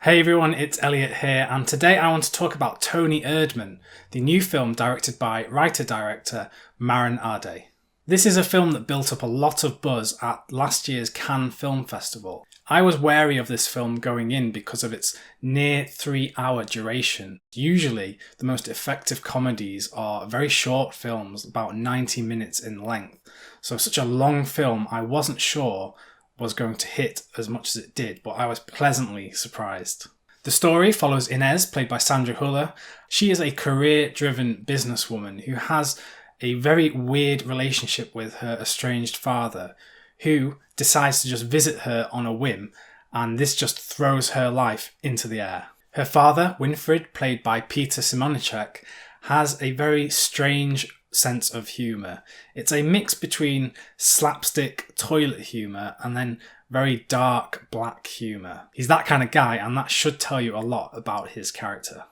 Hey everyone, it's Elliot here, and today I want to talk about Toni Erdmann, the new film directed by writer-director Maren Ade. This is a film that built up a lot of buzz at last year's Cannes Film Festival. I was wary of this film going in because of its near 3-hour duration. Usually, the most effective comedies are very short films, about 90 minutes in length. So such a long film, I wasn't sure was going to hit as much as it did, but I was pleasantly surprised. The story follows Inez, played by Sandra. She is a career-driven businesswoman who has a very weird relationship with her estranged father, who decides to just visit her on a whim, and this just throws her life into the air. Her father, Winfried, played by Simonischek, has a very strange sense of humour. It's a mix between slapstick toilet humour and then very dark black humour. He's that kind of guy, and that should tell you a lot about his character.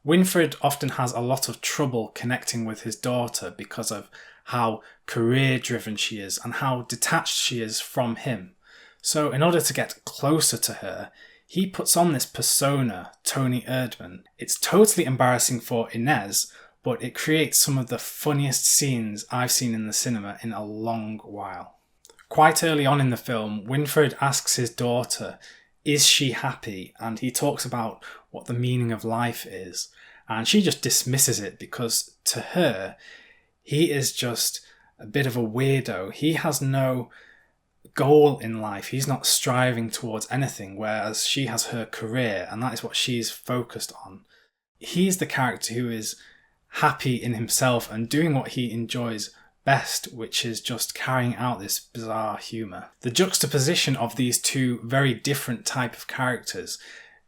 Winfried often has a lot of trouble connecting with his daughter because of how career-driven she is and how detached she is from him. So in order to get closer to her, he puts on this persona, Toni Erdmann. It's totally embarrassing for Inez, but it creates some of the funniest scenes I've seen in the cinema in a long while. Quite early on in the film, Winfried asks his daughter, is she happy? And he talks about what the meaning of life is. And she just dismisses it because to her, he is just a bit of a weirdo. He has no goal in life. He's not striving towards anything, whereas she has her career, and that is what she's focused on. He's the character who is happy in himself and doing what he enjoys best, which is just carrying out this bizarre humour. The juxtaposition of these two very different type of characters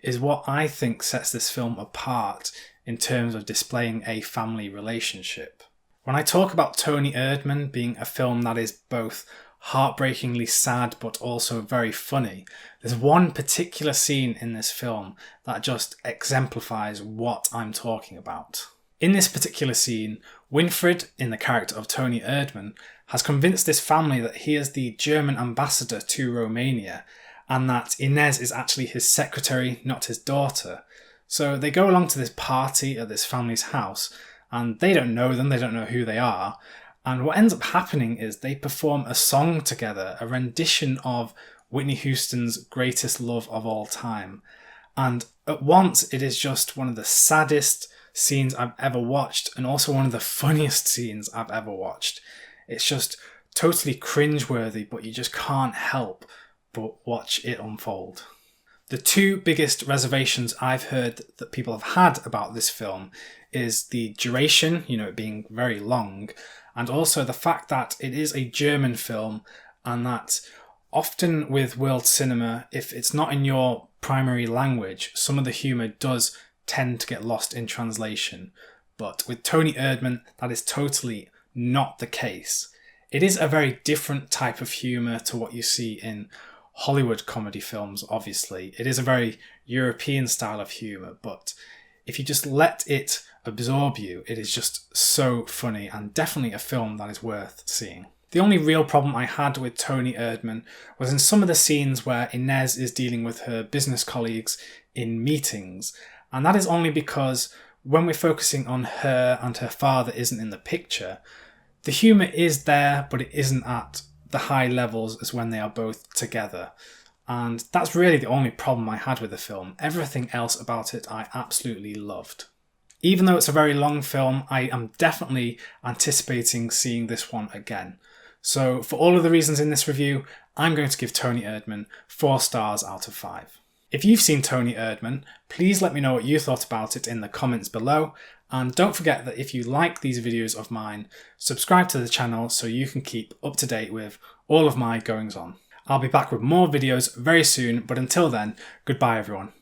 is what I think sets this film apart in terms of displaying a family relationship. When I talk about Toni Erdmann being a film that is both heartbreakingly sad but also very funny, there's one particular scene in this film that just exemplifies what I'm talking about. In this particular scene, Winfried, in the character of Toni Erdmann, has convinced this family that he is the German ambassador to Romania and that Inez is actually his secretary, not his daughter. So they go along to this party at this family's house, and they don't know them, they don't know who they are, and what ends up happening is they perform a song together, a rendition of Whitney Houston's Greatest Love of All Time. And at once it is just one of the saddest scenes I've ever watched, and also one of the funniest scenes I've ever watched. It's just totally cringeworthy, but you just can't help but watch it unfold. The two biggest reservations I've heard that people have had about this film is the duration, it being very long, and also the fact that it is a German film, and that often with world cinema, if it's not in your primary language, some of the humour does tend to get lost in translation. But with Toni Erdmann, that is totally not the case. It is a very different type of humour to what you see in Hollywood comedy films, obviously. It is a very European style of humour, but if you just let it absorb you, it is just so funny and definitely a film that is worth seeing. The only real problem I had with Toni Erdmann was in some of the scenes where Inez is dealing with her business colleagues in meetings. And that is only because when we're focusing on her and her father isn't in the picture, the humour is there, but it isn't at the high levels as when they are both together. And that's really the only problem I had with the film. Everything else about it I absolutely loved. Even though it's a very long film, I am definitely anticipating seeing this one again. So for all of the reasons in this review, I'm going to give Toni Erdmann 4 stars out of 5. If you've seen Toni Erdmann, please let me know what you thought about it in the comments below, and don't forget that if you like these videos of mine, subscribe to the channel so you can keep up to date with all of my goings on. I'll be back with more videos very soon, but until then, goodbye everyone.